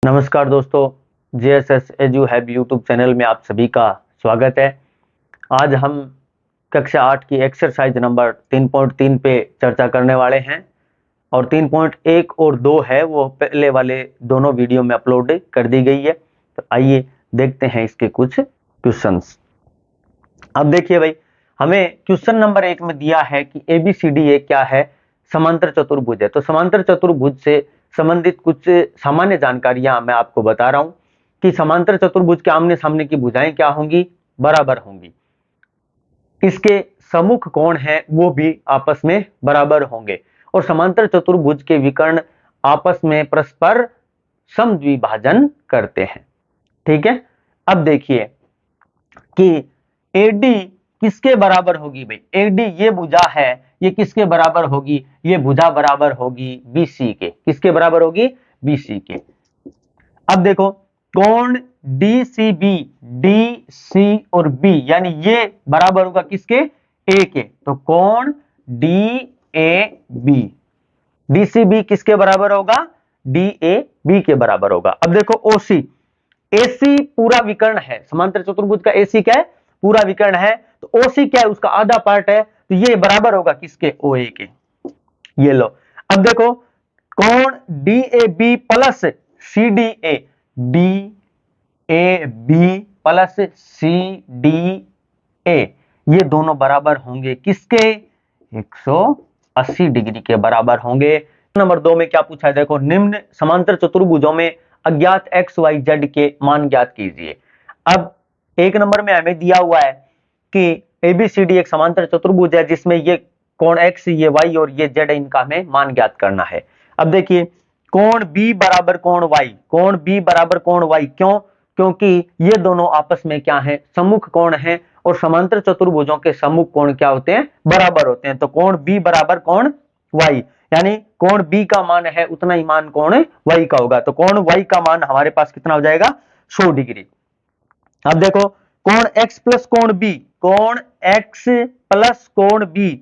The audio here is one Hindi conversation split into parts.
नमस्कार दोस्तों, JSS एजू हैब यूट्यूब चैनल में आप सभी का स्वागत है। आज हम कक्षा 8 की एक्सरसाइज नंबर 3.3 पे चर्चा करने वाले हैं और 3.1 और 2 है वो पहले वाले दोनों वीडियो में अपलोड कर दी गई है। तो आइए देखते हैं इसके कुछ क्वेश्चंस। अब देखिए भाई, हमें क्वेश्चन नंबर 1 में दिया है कि ABCD क्या है, समांतर चतुर्भुज है। तो समांतर चतुर्भुज से संबंधित कुछ सामान्य जानकारियां मैं आपको बता रहा हूं कि समांतर चतुर्भुज के आमने सामने की भुजाएं क्या होंगी, बराबर होंगी। इसके सम्मुख कोण हैं वो भी आपस में बराबर होंगे और समांतर चतुर्भुज के विकर्ण आपस में परस्पर समद्विभाजन करते हैं। ठीक है, अब देखिए कि AD किसके बराबर होगी भाई। AD ये भुजा है, ये किसके बराबर होगी, ये भुजा बराबर होगी BC के। किसके बराबर होगी, BC के। अब देखो कोण DCB, DC और B यानी ये बराबर होगा किसके, A के। तो कोण DAB, DCB किसके बराबर होगा, DAB के बराबर होगा। अब देखो OC, AC पूरा विकर्ण है, समांतर चतुर्भुज का AC क्या है, पूरा विकर्ण है। तो OC क्या है, उसका आधा पार्ट है। तो ये बराबर होगा किसके, OA के। ये लो, अब देखो कोण DAB plus CDA, DAB plus CDA ये दोनों बराबर होंगे किसके, 180 डिग्री के बराबर होंगे। नंबर 2 में क्या पूछा है, देखो निम्न समांतर चतुर्भुजों में अज्ञात XYZ के मान ज्ञात कीजिए। अब 1 नंबर में हमें दिया हुआ है कि ABCD एक समांतर चतुर्भुज है जिसमें ये कोण X, ये Y और ये Z, इनका हमें मान ज्ञात करना है। अब देखिए कोण B बराबर कोण Y, कोण B बराबर कोण Y, क्यों, क्योंकि ये दोनों आपस में क्या है, सम्मुख कोण है और समांतर चतुर्भुजों के सम्मुख कोण क्या होते हैं, बराबर होते हैं। तो कोण B बराबर कोण Y, यानी कोण B का मान है उतना ही मान कोण Y का होगा। तो कोण Y का मान हमारे पास कितना हो जाएगा, 100 डिग्री। अब देखो कोण X प्लस कोण B, कोण X प्लस कोण B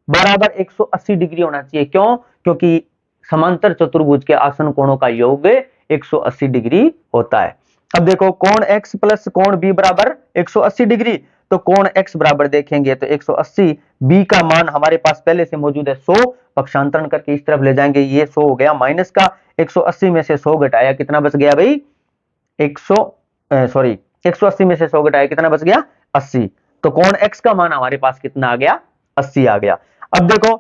बराबर 180 डिग्री होना चाहिए। क्यों, क्योंकि समांतर चतुर्भुज के आसन कोणों का योग 180 डिग्री होता है। अब देखो कोण X प्लस कोण B बराबर 180 डिग्री। तो कोण X बराबर देखेंगे तो 180, B का मान हमारे पास पहले से मौजूद है 100, पक्षांतरण करके इस तरफ ले जाएंगे, ये 100 हो गया माइनस का, 180 में से 100 घटाया कितना बच गया भाई, 180 में से 100 घटाया कितना बच गया, 80। तो कोण X का मान हमारे पास कितना आ गया, 80 आ गया। अब देखो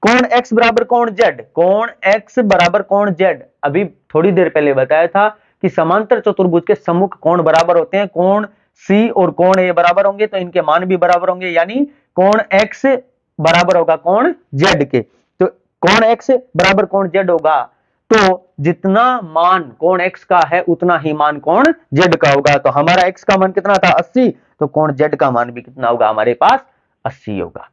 कोण X बराबर कोण Z, कोण X बराबर कोण Z, अभी थोड़ी देर पहले बताया था कि समांतर चतुर्भुज के सम्मुख कोण बराबर होते हैं। कोण C और कोण A बराबर होंगे तो इनके मान भी बराबर होंगे, यानी कोण X बराबर होगा कोण Z के। तो कोण X बराबर कोण Z होगा तो जितना मान कोण X का है उतना ही मान कोण Z का होगा। तो हमारा X का मान कितना था, 80, तो कोण Z का मान भी कितना होगा हमारे पास, 80 होगा।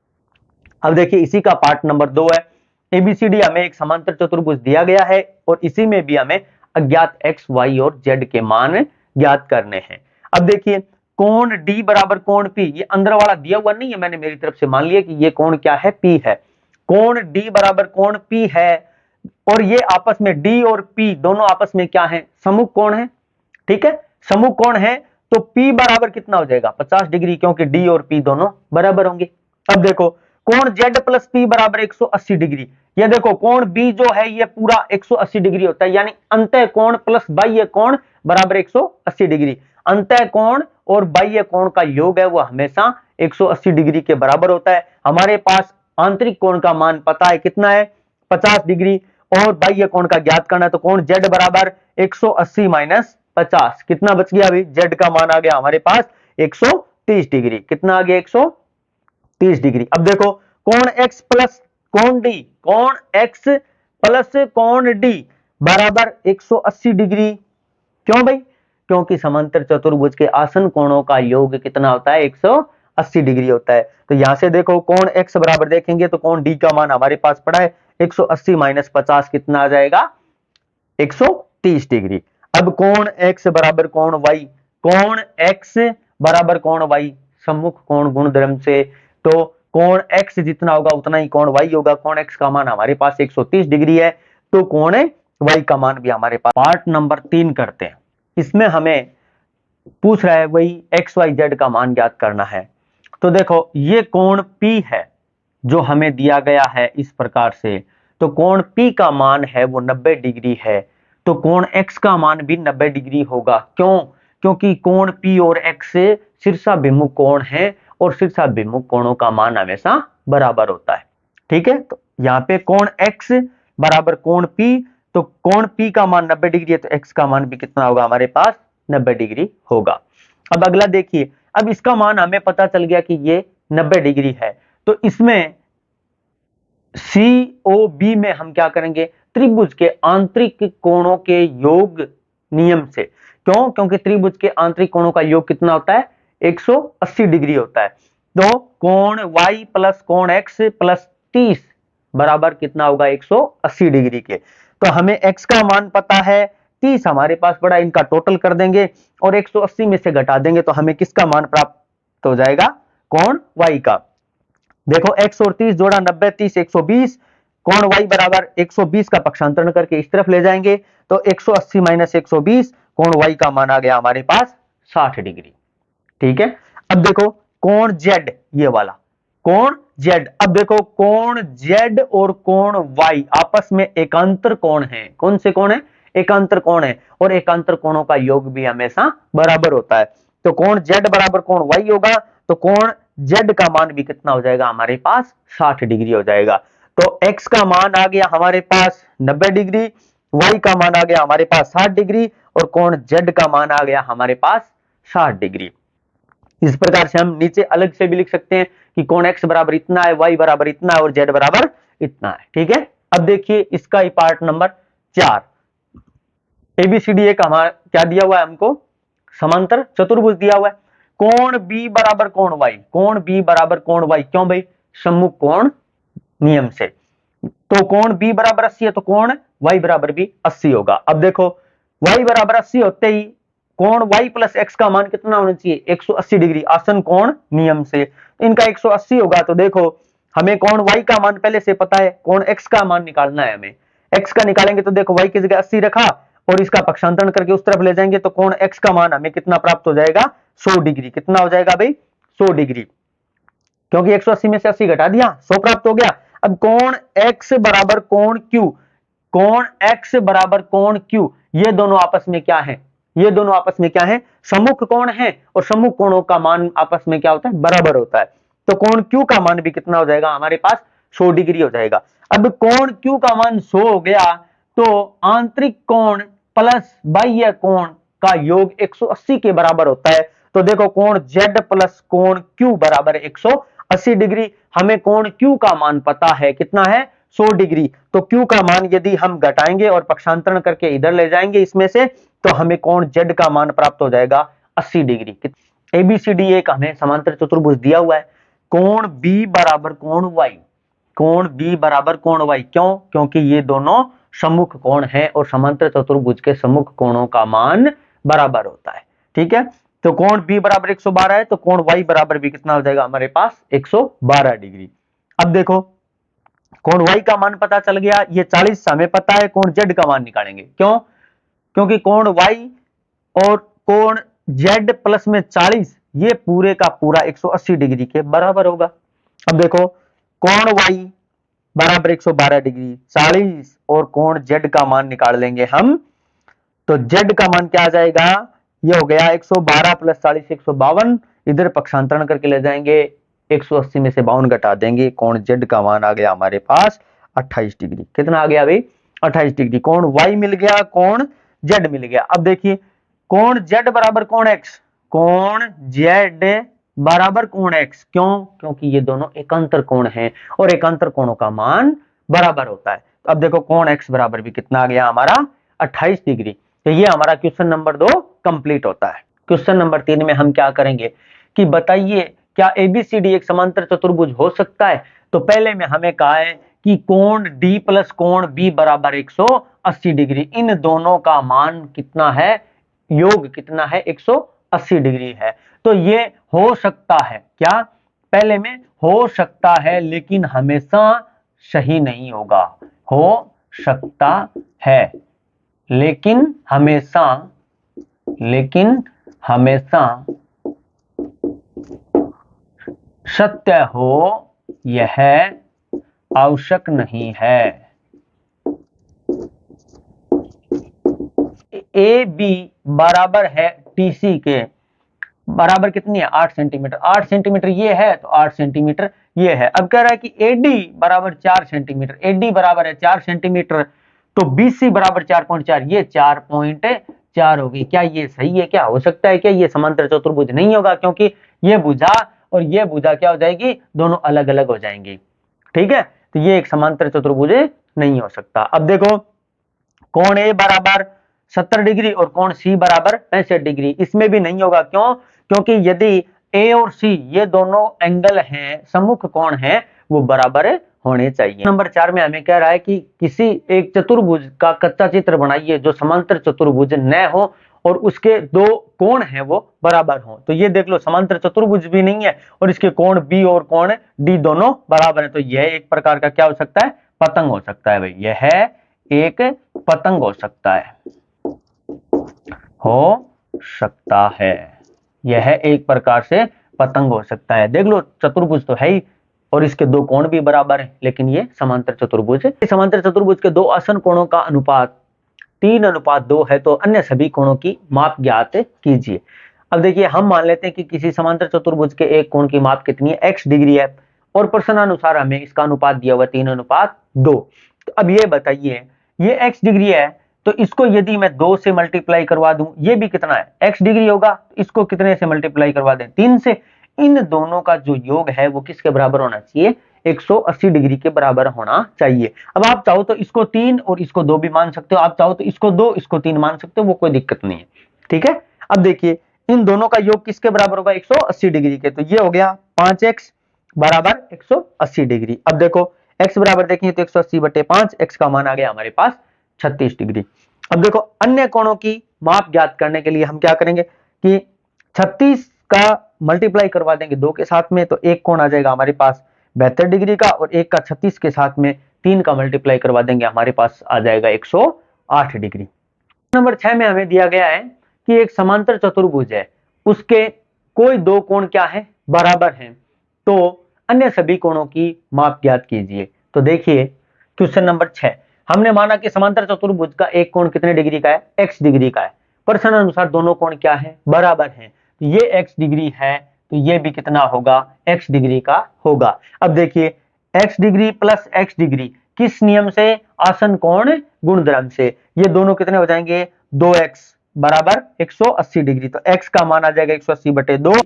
अब देखिए इसी का पार्ट नंबर 2 है। ABCD हमें एक समांतर चतुर्भुज दिया गया है और इसी में भी हमें अज्ञात X, Y और Z के मान ज्ञात करने हैं। अब देखिए कोण D बराबर कोण P, ये अंदर वाला दिया हुआ नहीं है, मैंने मेरी तरफ से मान लिया कि ये कोण क्या है, P है। कोण D बराबर कोण P है और ये आपस में D और P दोनों आपस में क्या है, सम्मुख कोण है। ठीक है, सम्मुख कोण है तो P बराबर कितना हो जाएगा, 50 डिग्री, क्योंकि D और P दोनों बराबर होंगे। अब देखो कोण Z प्लस P बराबर 180 डिग्री, ये देखो कोण B जो है ये पूरा 180 डिग्री होता है, यानी अंतः कोण प्लस बाह्य कोण बराबर 180 डिग्री। अंतः कोण और बाह्य कोण का योग है वो हमेशा 180 डिग्री के बराबर होता है। हमारे पास आंतरिक कोण का मान पता है कितना है, 50 डिग्री, और बाह्य कोण का ज्ञात करना है। तो कोण Z बराबर 180 माइनस 50 कितना बच गया अभी, Z का मान आ गया हमारे पास 130 डिग्री। कितना आ गया, 130 डिग्री। अब देखो कोण X प्लस कोण D, कोण X प्लस कोण D बराबर 180 डिग्री। क्यों भाई, क्योंकि समांतर चतुर्भुज के आसन कोणों का योग कितना होता है, 180 डिग्री होता है। तो यहां से देखो कोण X बराबर देखेंगे तो कोण D का मान हमारे पास पड़ा है 180 माइनस 50 कितना आ जाएगा, 130 डिग्री। अब कोण X बराबर कोण Y, कोण X बराबर कोण Y सम्मुख कोण गुणधर्म से, तो कोण X जितना होगा उतना ही कोण Y होगा। कोण X का मान हमारे पास 130 डिग्री है तो कोण y का मान भी हमारे पास। पार्ट नंबर 3 करते हैं। इसमें हमें पूछ रहा है वही एक्स वाई जेड का मान ज्ञात करना है। तो देखो ये कोण P है जो हमें दिया गया है इस प्रकार से, तो कोण P का मान है वो 90 डिग्री है, तो कोण X का मान भी 90 डिग्री होगा। क्यों? क्योंकि कोण P और X से शीर्षाभिमुख कोण है और शीर्षाभिमुख कोणों का मान हमेशा बराबर होता है। ठीक है, तो यहाँ पे कोण X बराबर कोण P, तो कोण P का मान 90 डिग्री है तो X का मान भी कितना होगा हमारे पास, 90 डिग्री होगा। अब अगला देखिए, अब इसका मान हमें पता चल गया कि ये 90 डिग्री है, तो इसमें COB में हम क्या करेंगे, त्रिभुज के आंतरिक कोणों के योग नियम से। क्यों? क्योंकि त्रिभुज के आंतरिक कोणों का योग कितना होता है, 180 डिग्री होता है। तो कोण Y प्लस कोण X प्लस 30 बराबर कितना होगा, 180 डिग्री के। तो हमें X का मान पता है, 30 हमारे पास पड़ा, इनका टोटल कर देंगे और 180 में से घटा देंगे तो हमें किसका मान प्राप्त हो जाएगा, कोण Y का। देखो x और 30 जोड़ा 90, 30 120, कोण y बराबर 120 का पक्षांतरण करके इस तरफ ले जाएंगे तो 180 माइनस 120, कोण y का मान आ गया हमारे पास 60 डिग्री। ठीक है, अब देखो कोण z, ये वाला कोण z, अब देखो कोण z और कोण y आपस में एकांतर कोण है। कौन से कोण है, एकांतर कोण है, और एकांतर कोणों का योग भी हमेशा बराबर होता है। तो कोण z बराबर कोण y होगा, तो कोण z का मान भी कितना हो जाएगा हमारे पास, 60 डिग्री हो जाएगा। तो x का मान आ गया हमारे पास 90 डिग्री, y का मान आ गया हमारे पास 60 डिग्री और कोण z का मान आ गया हमारे पास 60 डिग्री। इस प्रकार से हम नीचे अलग से भी लिख सकते हैं कि कोण x बराबर इतना है, y बराबर इतना है और z बराबर इतना है। ठीक है, अब देखिए इसका ही पार्ट नंबर 4, ABCD एक हमारा क्या दिया हुआ है हमको, समांतर चतुर्भुज दिया हुआ है। कोण B बराबर कोण Y, कोण B बराबर कोण Y, क्यों भाई, सम्मुख कोण नियम से। तो कोण B बराबर 80 है तो कोण Y बराबर भी 80 होगा। अब देखो Y बराबर 80 होते ही कोण Y प्लस X का मान कितना होना चाहिए, 180 डिग्री, आसन कोण नियम से। इनका 180 होगा, तो देखो हमें कोण Y का मान पहले से पता है, कोण X का मान निकालना है हमें। X का निकालेंगे तो देखो Y की जगह 80 रखा और इसका पक्षांतरण करके उस तरफ ले जाएंगे तो कोण X का मान हमें कितना प्राप्त हो जाएगा, 100 डिग्री। कितना हो जाएगा भाई, 100 डिग्री, क्योंकि 180 में से 80 घटा दिया, 100 प्राप्त हो गया। अब कोण X बराबर कोण Q, कोण X बराबर कोण Q, ये दोनों आपस में क्या है, ये दोनों आपस में क्या है, सम्मुख कोण है, और सम्मुख कोणों का मान आपस में क्या होता है, बराबर होता है। तो कोण Q का मान भी कितना हो जाएगा हमारे पास, 100 डिग्री हो जाएगा। अब कोण Q का मान 100 हो गया, तो आंतरिक कोण प्लस बाह्य कोण का योग 180 के बराबर होता है। तो देखो कोण Z प्लस कोण Q बराबर 180 डिग्री। हमें कोण Q का मान पता है कितना है, 100 डिग्री। तो Q का मान यदि हम घटाएंगे और पक्षांतरण करके इधर ले जाएंगे इसमें से, तो हमें कोण Z का मान प्राप्त हो जाएगा 80 डिग्री। ABCD एक हमें समांतर चतुर्भुज दिया हुआ है। कोण B बराबर कोण Y, कोण B बराबर कोण Y, क्यों, क्योंकि ये दोनों सम्मुख कोण है और समांतर चतुर्भुज के सम्मुख कोणों का मान बराबर होता है। ठीक है, तो कोण B बराबर 112 है, तो कोण Y बराबर भी कितना हो जाएगा हमारे पास, 112 डिग्री। अब देखो कोण Y का मान पता चल गया, ये 40 हमें पता है, कोण Z का मान निकालेंगे। क्यों, क्योंकि कोण Y और कोण Z प्लस में 40, ये पूरे का पूरा 180 डिग्री के बराबर होगा। अब देखो कोण Y बराबर 112 डिग्री, 40 और कोण Z का मान निकाल लेंगे हम, तो Z का मान क्या आ जाएगा, ये हो गया 112 प्लस 40 152, इधर पक्षांतरण करके ले जाएंगे, 180 में से 52 घटा देंगे, कोण Z का मान आ गया हमारे पास 28 डिग्री। कितना आ गया भाई, 28 डिग्री। कोण Y मिल गया, कोण Z मिल गया। अब देखिए कोण Z बराबर कोण X, कोण Z बराबर कोण X, क्यों, क्योंकि ये दोनों एकांतर कोण हैं और एकांतर कोणों का मान बराबर होता है। तो अब देखो कोण X बराबर भी कितना आ गया हमारा, 28 डिग्री। तो ये हमारा क्वेश्चन नंबर 2 कंप्लीट होता है। क्वेश्चन नंबर 3 में हम क्या करेंगे कि बताइए क्या ABCD एक समांतर चतुर्भुज हो सकता है। तो पहले में हमें कहा है कि कोण D प्लस कोण B बराबर 180 डिग्री, इन दोनों का मान कितना है, योग कितना है, 180 डिग्री है। तो ये हो सकता है, क्या, पहले में हो सकता है लेकिन हमेशा सही नहीं होगा, हो सकता है, लेकिन हमेशा सत्य हो यह आवश्यक नहीं है। ए बी बराबर है टीसी के, बराबर कितनी है 8 सेंटीमीटर, 8 सेंटीमीटर ये है तो 8 सेंटीमीटर ये है। अब कह रहा है कि एडी बराबर 4 सेंटीमीटर, एडी बराबर है 4 सेंटीमीटर, तो बीसी बराबर 4.4, ये 4.4 होगी। क्या ये सही है? क्या हो सकता है? क्या ये समांतर चतुर्भुज नहीं होगा? क्योंकि ये भुजा और ये भुजा क्या हो जाएगी, दोनों अलग अलग हो जाएंगी। ठीक है, तो ये एक समांतर चतुर्भुज नहीं हो सकता। अब देखो, कोण ए बराबर 70 डिग्री और कोण सी बराबर 65 डिग्री, इसमें भी नहीं होगा। क्यों? क्योंकि यदि ए और सी ये दोनों एंगल हैं, सम्मुख कोण हैं, वो बराबर होने चाहिए। नंबर 4 में हमें कह रहा है कि किसी एक चतुर्भुज का कच्चा चित्र बनाइए जो समांतर चतुर्भुज न हो और उसके दो कोण हैं वो बराबर हो। तो ये देख लो, समांतर चतुर्भुज भी नहीं है और इसके कोण बी और कोण डी दोनों बराबर है, तो यह एक प्रकार का क्या हो सकता है, पतंग हो सकता है भाई। यह एक पतंग हो सकता है, यह एक प्रकार से पतंग हो सकता है। देख लो, चतुर्भुज तो है ही और इसके दो कोण भी बराबर हैं, लेकिन ये समांतर चतुर्भुज है। समांतर चतुर्भुज के दो आसन कोणों का अनुपात 3:2 है, तो अन्य सभी कोणों की माप ज्ञात कीजिए। अब देखिए, हम मान लेते हैं कि किसी समांतर चतुर्भुज के एक कोण की माप कितनी है, x डिग्री है, और प्रश्नानुसार हमें इसका अनुपात दिया हुआ 3:2। तो अब ये बताइए, ये x डिग्री है, तो इसको यदि मैं 2 से मल्टीप्लाई करवा दूं, ये भी कितना है, x डिग्री होगा, इसको कितने से मल्टीप्लाई करवा दें, 3 से। इन दोनों का जो योग है वो किसके बराबर होना चाहिए, 180 डिग्री के बराबर होना चाहिए। अब आप चाहो तो इसको 3 और इसको 2 भी मान सकते हो, आप चाहो तो इसको 2 इसको 3 मान सकते हो, वो कोई दिक्कत नहीं है। ठीक है, अब देखिए, इन दोनों का योग किसके बराबर होगा, 180 डिग्री के, तो ये हो गया 5x बराबर 180 डिग्री। अब देखो, x बराबर देखेंगे तो 180/5, x का मान आ गया हमारे पास 36 डिग्री। अब देखो, अन्य कोणों की माप ज्ञात करने के लिए हम क्या करेंगे कि 36 का मल्टीप्लाई करवा देंगे 2 के साथ में, तो एक कोण आ जाएगा हमारे पास 72 डिग्री का, और एक का 36 के साथ में 3 का मल्टीप्लाई करवा देंगे, हमारे पास आ जाएगा 108 डिग्री। नंबर 6 में हमें दिया गया है कि एक समांतर चतुर्भुज है, उसके कोई दो कोण क्या है, बराबर हैं, तो अन्य सभी कोणों की माप ज्ञात कीजिए। तो देखिए, क्वेश्चन नंबर 6, हमने माना कि समांतर चतुर्भुज का एक कोण कितने डिग्री का है, x डिग्री का है। प्रश्न अनुसार दोनों कोण क्या है, बराबर हैं, तो ये x डिग्री है, तो ये भी कितना होगा, x डिग्री का होगा। अब देखिए, x degree plus x degree किस नियम से, आसन कोण गुणधर्म से, ये दोनों कितने हो जाएंगे, 2x बराबर 180 डिग्री, तो x का मान आ जाएगा 180/2।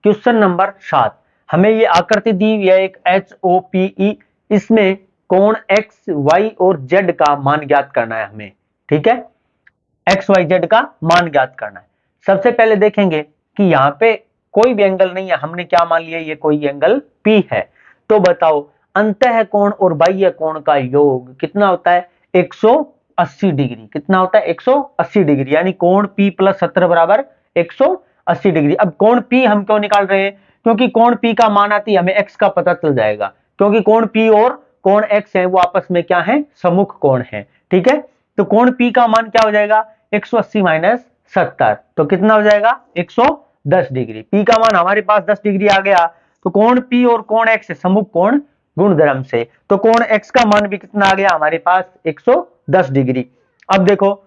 क्वेश्चन नंबर 7, हमें ये आकृति दी हुई है एक HOPE, इसमें कोण x, y और z का मान ज्ञात करना है हमें। ठीक है, x, y, z का मान ज्ञात करना है। सबसे पहले देखेंगे कि यहाँ पे कोई भी एंगल नहीं है, हमने क्या मान लिया, ये कोई एंगल P है। तो बताओ, अंतः कोण और बाह्य कोण का योग कितना होता है, 180 डिग्री। कितना होता है, 180 डिग्री, यानी कोण P + 70 बराबर 180 डिग्री। अब कोण P हम क्यों निकाल रहे हैं, क्योंकि कोण P का मान आती है हमें x का पता चल जाएगा, क्योंकि कोण P और कोण x है वो आपस में क्या है, सम्मुख कोण है। ठीक है, तो कोण P का मान क्या हो जाएगा, 180 - 70, तो कितना हो जाएगा, 110 डिग्री। P का मान हमारे पास 10 डिग्री आ गया, तो कोण P और कोण x सम्मुख कोण गुणधर्म से, तो कोण x का मान भी कितना आ गया हमारे पास, 110 डिग्री। अब देखो,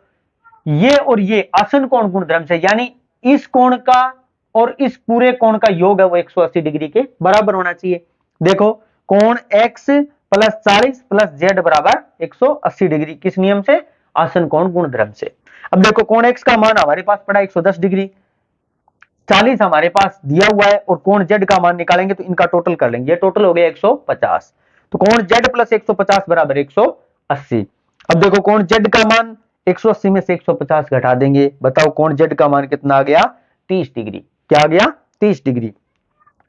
ये और ये आसन कोण गुणधर्म से, यानी इस कोण का और इस पूरे कोण का योग है वो 180 डिग्री के बराबर होना चाहिए। देखो, कोण x + 40 + z बराबर 180 डिग्री, किस नियम से, आसन कोण गुणधर्म से। अब देखो, कोण x का मान हमारे पास पड़ा 110 डिग्री, 40 हमारे पास दिया हुआ है, और कोण z का मान निकालेंगे तो इनका टोटल कर लेंगे, ये टोटल हो गया 150, तो कोण z + 150 बराबर 180। अब देखो, कोण z का मान 180 में से 150 घटा देंगे, बताओ कोण z का मान कितना आ गया, 30 डिग्री। क्या आ गया, 30 डिग्री।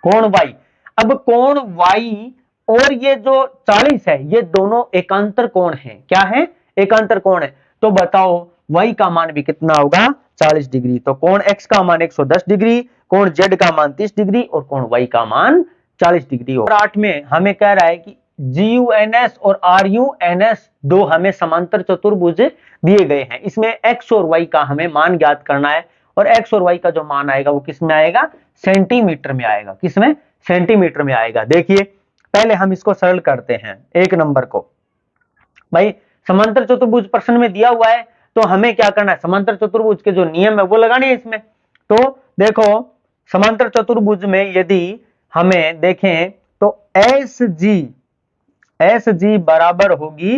कोण y, अब कोण y और ये जो 40 है, ये दोनों एकांतर कोण हैं। क्या है, एकांतर कोण है, तो बताओ y का मान भी कितना होगा, 40 डिग्री। तो कोण x का मान 110 डिग्री, कोण z का मान 30 डिग्री और कोण y का मान 40 डिग्री हो। 8 में हमें कह रहा है कि GUNS और RUNS दो हमें समांतर चतुर्भुज दिए गए हैं। इसमें x और y का हमें मान ज्ञात करना है और x और y का जो मान आएगा वो किस में आएगा, सेंटीमीटर में आएगा। किसमें, सेंटीमीटर में आएगा। देखिए पहले हम इसको सरल करते हैं। एक नंबर को भाई समांतर चतुर्भुज प्रश्न में दिया हुआ है तो हमें क्या करना है, समांतर चतुर्भुज के जो नियम है वो लगाने हैं इसमें। तो देखो समांतर चतुर्भुज में यदि हमें देखें तो एस जी बराबर होगी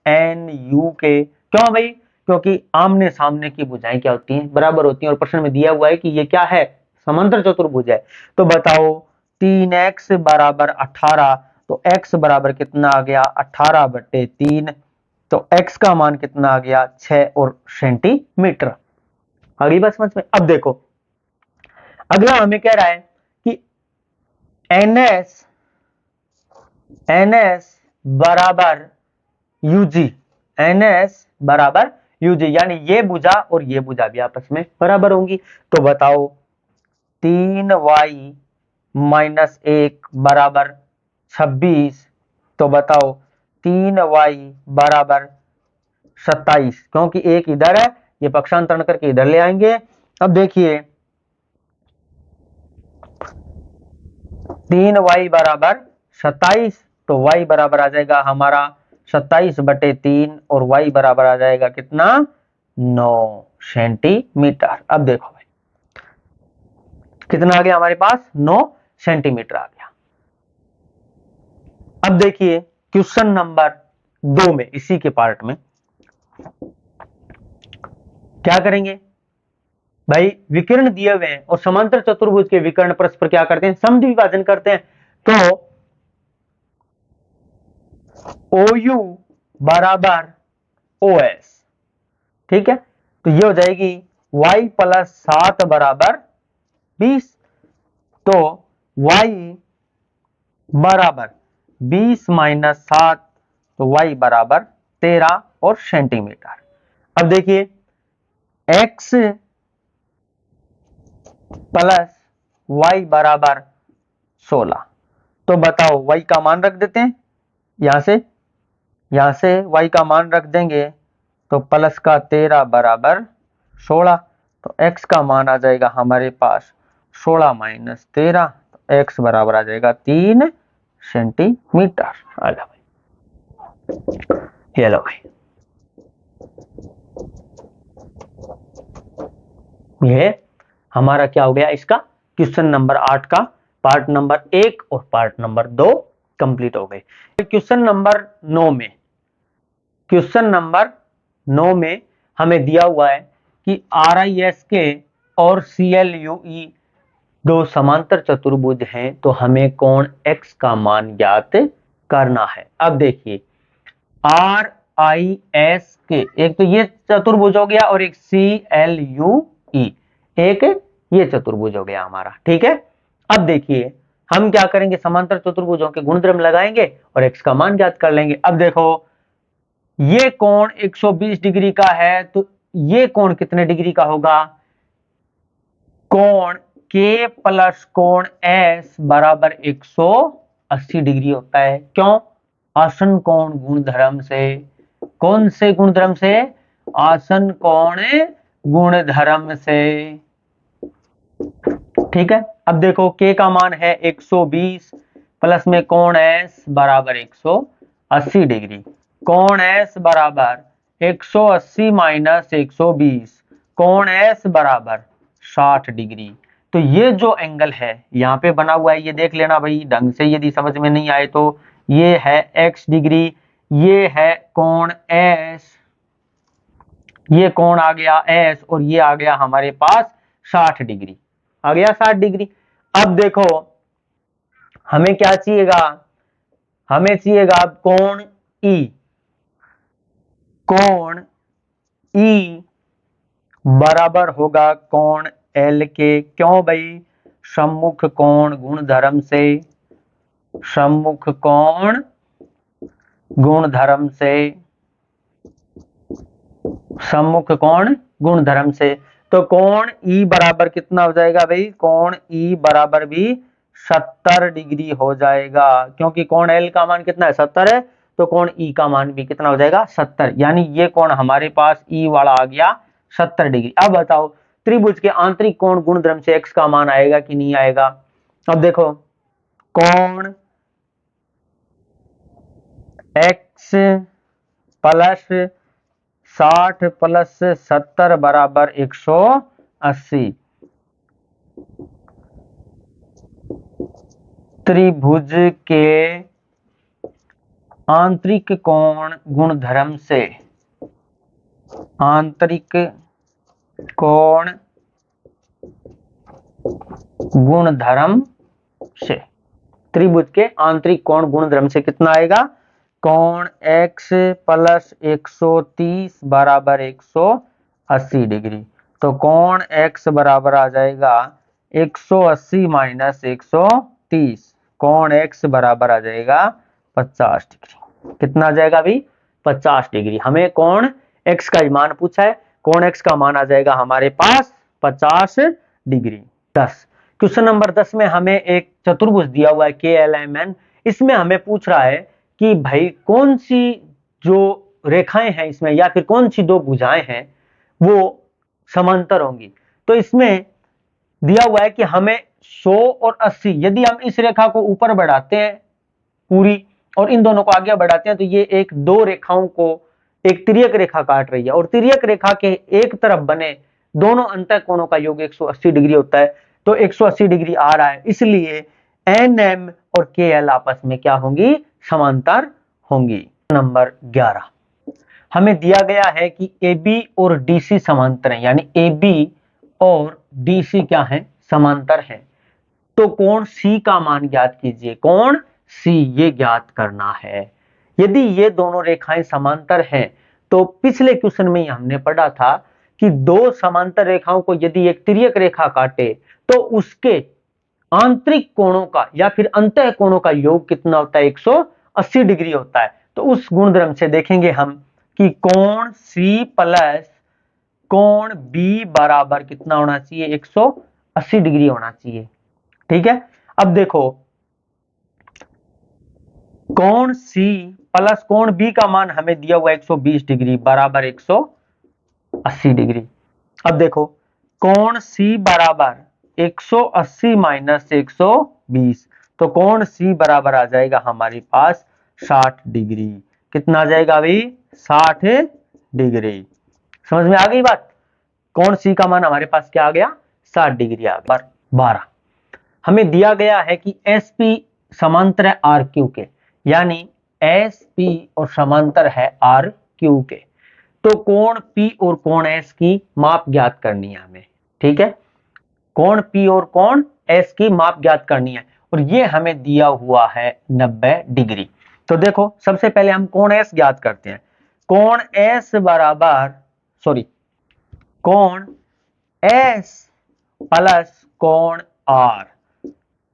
एन यू के। क्यों भाई, क्योंकि आमने सामने की भुजाएं क्या होती हैं, बराबर होती हैं और प्रश्न में दिया हुआ है कि ये क्या है, समांतर चतुर्भुज है। तो बताओ 3x बराबर 18, तो x बराबर कितना आ गया 18/3, तो x का मान कितना आ गया 6 और सेंटीमीटर। अगली बात समझ में। अब देखो अगला हमें कह रहा है कि NS बराबर यूजी, NS बराबर यूजी, यानी ये भुजा और ये भुजा भी आपस में बराबर होंगी। तो बताओ 3y माइनस 1 बराबर 26, तो बताओ 3y बराबर 27, क्योंकि एक इधर है, ये पक्षांतरण करके इधर ले आएंगे। अब देखिए 3y बराबर 27, तो y बराबर आ जाएगा हमारा 27/3 और y बराबर आ जाएगा कितना 9 सेंटीमीटर। अब देखो भाई कितना आ गया हमारे पास 9 सेंटीमीटर आ गया। अब देखिए क्वेश्चन नंबर 2 में इसी के पार्ट में क्या करेंगे भाई, विकर्ण दिए हुए हैं और समांतर चतुर्भुज के विकर्ण परस्पर क्या करते हैं, समद्विभाजन करते हैं। तो OU बराबर OS, ठीक है, तो ये हो जाएगी y प्लस 7 बराबर 20, तो y बराबर 20 माइनस 7, तो y बराबर 13 और सेंटीमीटर। अब देखिए x प्लस y बराबर 16, तो बताओ y का मान रख देते हैं, यहां से y का मान रख देंगे तो प्लस का 13 बराबर 16, तो x का मान आ जाएगा हमारे पास 16 माइनस 13, तो x बराबर आ जाएगा 3 सेंटीमीटर। आ जाओ भाई, ये लो भाई, ये हमारा क्या हो गया, इसका क्वेश्चन नंबर 8 का पार्ट नंबर 1 और पार्ट नंबर 2 कंप्लीट हो गए। क्वेश्चन नंबर 9 में हमें दिया हुआ है कि RISK और CLUE दो समांतर चतुर्भुज हैं, तो हमें कोण x का मान ज्ञात करना है। अब देखिए RISK, एक तो ये चतुर्भुज हो गया और एक CLUE, एक ये चतुर्भुज हो गया हमारा, ठीक है। अब देखिए हम क्या करेंगे, समांतर चतुर्भुजों के गुणधर्म लगाएंगे और x का मान ज्ञात कर लेंगे। अब देखो ये कोण 120 डिग्री का है, तो ये कोण कितने डिग्री का होगा, कोण K प्लस कोण S बराबर 180 डिग्री होता है। क्यों, आसन कोण गुणधर्म से। कौन से गुणधर्म से, आसन कोण गुणधर्म से, ठीक है। अब देखो K का मान है 120 प्लस में कोण S बराबर 180 डिग्री, कोण S बराबर 180 माइनस 120, कोण S बराबर 60 डिग्री। तो ये जो एंगल है यहाँ पे बना हुआ है, ये देख लेना भाई ढंग से, यदि समझ में नहीं आए तो ये है x डिग्री, ये है कोण S, ये कोण आ गया S और ये आ गया हमारे पास 60 डिग्री, आ गया 60 डिग्री। अब देखो हमें क्या चाहिएगा, हमें चाहिएगा कोण E, कोण E बराबर होगा कोण L के। क्यों भाई, सम्मुख कोण गुणधर्म से, सम्मुख कोण गुणधर्म से, सम्मुख कोण गुणधर्म से। तो कोण E बराबर कितना हो जाएगा भाई, कोण E बराबर भी 70 डिग्री हो जाएगा, क्योंकि कोण एल का मान कितना है 70 है, तो कोण ई का मान भी कितना हो जाएगा 70, यानी ये कोण हमारे पास ई वाला आ गया 70 डिग्री। अब बताओ त्रिभुज के आंतरिक कोण गुणधर्म से एक्स का मान आएगा कि नहीं आएगा। अब देखो कोण एक्स प्लस 60 प्लस 70 बराबर 180। त्रिभुज के आंतरिक कोण गुणधर्म से, आंतरिक कोण गुणधर्म से, त्रिभुज के आंतरिक कोण गुणधर्म से कितना आएगा, कोण x प्लस 130 बराबर 180 डिग्री। तो कोण x बराबर आ जाएगा 180 माइनस 130, कोण x बराबर आ जाएगा 50 डिग्री। कितना आ जाएगा भाई 50 डिग्री। हमें कोण x का मान पूछा है, कोण x का मान आ जाएगा हमारे पास 50 डिग्री। 10 क्वेश्चन नंबर 10 में हमें एक चतुर्भुज दिया हुआ है KLMN, इसमें हमें पूछ रहा है कि भाई कौन सी जो रेखाएं हैं इसमें या फिर कौन सी दो भुजाएं हैं वो समांतर होंगी। तो इसमें दिया हुआ है कि हमें 100 और 80, यदि हम इस रेखा को ऊपर बढ़ाते हैं पूरी और इन दोनों को आगे बढ़ाते हैं तो ये एक दो रेखाओं को एक तिर्यक रेखा काट रही है, और तिर्यक रेखा के एक तरफ बने दोनों अंतःकोणों का योग 180 डिग्री होता है। तो 180 डिग्री आ रहा है, इसलिए NM और KL आपस में क्या होंगी, समांतर होंगी। नंबर 11 हमें दिया गया है कि AB और DC समांतर हैं, यानी AB और DC क्या है, समांतर है। तो कोण C का मान ज्ञात कीजिए, कोण C ये ज्ञात करना है। यदि ये दोनों रेखाएं समांतर हैं तो पिछले क्वेश्चन में ही हमने पढ़ा था कि दो समांतर रेखाओं को यदि एक तिर्यक रेखा काटे तो उसके आंतरिक कोणों का या फिर अंतः कोणों का योग कितना होता है, 180 डिग्री होता है। तो उस गुणधर्म से देखेंगे हम कि कोण C प्लस कोण B बराबर कितना होना चाहिए, 180 डिग्री होना चाहिए। ठीक है, अब देखो कोण C प्लस कोण B का मान हमें दिया हुआ 120 डिग्री बराबर 180 डिग्री। अब देखो कोण C बराबर 180 माइनस 120, तो कोण C बराबर आ जाएगा हमारे पास 60 डिग्री। कितना आ जाएगा भाई, 60 डिग्री। समझ में आ गई बात। कोण C का मान हमारे पास क्या आ गया, 60 डिग्री आ गया। 12 हमें दिया गया है कि SP समांतर है RQ के, यानी SP और समांतर है RQ के। तो कोण P और कोण S की माप ज्ञात करनी है हमें। ठीक है, कोण P और कोण S की माप ज्ञात करनी है, और ये हमें दिया हुआ है 90 डिग्री। तो देखो सबसे पहले हम कोण S ज्ञात करते हैं। कोण S बराबर कोण S प्लस कोण R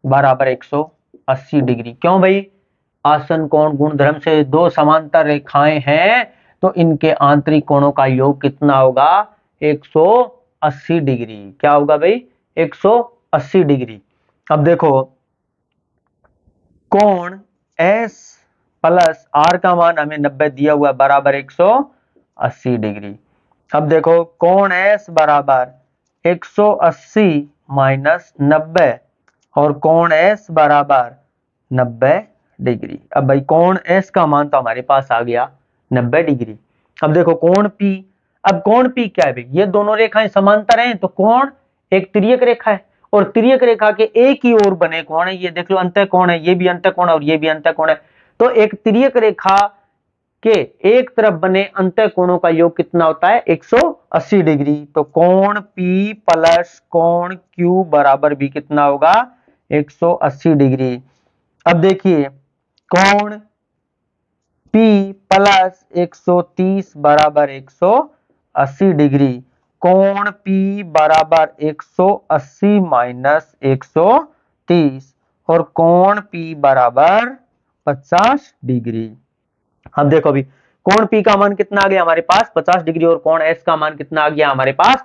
बराबर 180 डिग्री। क्यों भाई, आसन कोण गुणधर्म से दो समांतर रेखाएं हैं तो इनके आंतरिक कोणों का योग कितना होगा, 180 डिग्री। क्या होगा भाई, 180 डिग्री। अब देखो कोण S प्लस R का मान हमें 90 दिया हुआ बराबर 180 डिग्री। अब देखो कोण S बराबर 180 माइनस 90 और कोण S बराबर 90 डिग्री। अब भाई कोण S का मान तो हमारे पास आ गया 90 डिग्री। अब देखो कोण P, अब कोण P क्या है भाई, ये दोनों रेखाएं समांतर हैं तो कोण एक तिर्यक रेखा है, और तिर्यक रेखा के एक ही ओर बने कोण है, ये देख लो अंतः कोण है, ये भी अंतः कोण है और ये भी अंतः कोण है। तो एक तिर्यक रेखा के एक तरफ बने अंतः कोणों का योग कितना होता है, 180 डिग्री। तो कोण P प्लस कोण Q बराबर भी कितना होगा, 180 डिग्री। अब देखिए कोण P प्लस 130 बराबर 180 डिग्री, कोण P बराबर 180 माइनस 130 और कोण P बराबर 50 डिग्री। अब देखो अभी कोण P का मान कितना आ गया हमारे पास 50 डिग्री, और कोण S का मान कितना आ गया हमारे पास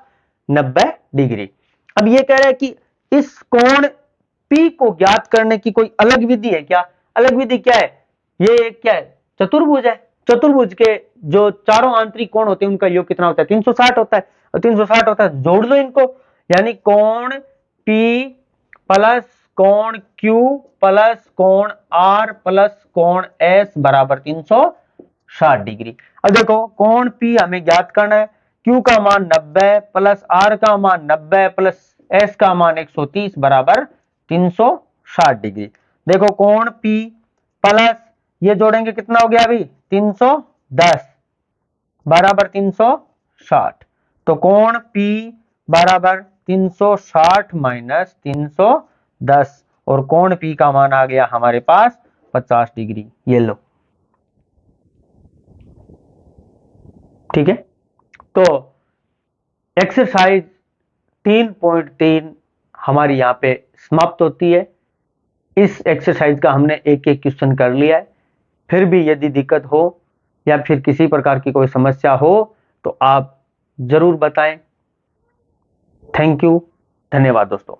90 डिग्री। अब ये कह रहे हैं कि इस कोण P को ज्ञात करने की कोई अलग विधि है क्या? अलग विधि क्या है? ये एक क्या है? चतुर्भुज है। चतुर्भुज के जो चारों आंतरिक कोण होते हैं उनका योग कितना होता है? 360 होता है। और 360 होता है, जोड़ लो इनको, यानी कोण P प्लस कोण Q प्लस कोण R प्लस कोण S बराबर 360 डिग्री। अब देखो कोण P हमें ज्ञात करना है, Q का मान 90 प्लस R का मान 90 प्लस S का मान 130 बराबर 360 डिग्री। देखो कोण P प्लस ये जोड़ेंगे कितना हो गया अभी? 310 बराबर 360। तो कोण P बराबर 360 माइनस 310 और कोण P का मान आ गया हमारे पास 50 डिग्री। ये लो, ठीक है। तो एक्सरसाइज 3.3 हमारी यहाँ पे समाप्त होती है। इस एक्सरसाइज का हमने एक एक क्वेश्चन कर लिया है। फिर भी यदि दिक्कत हो या फिर किसी प्रकार की कोई समस्या हो तो आप जरूर बताएं। थैंक यू, धन्यवाद दोस्तों।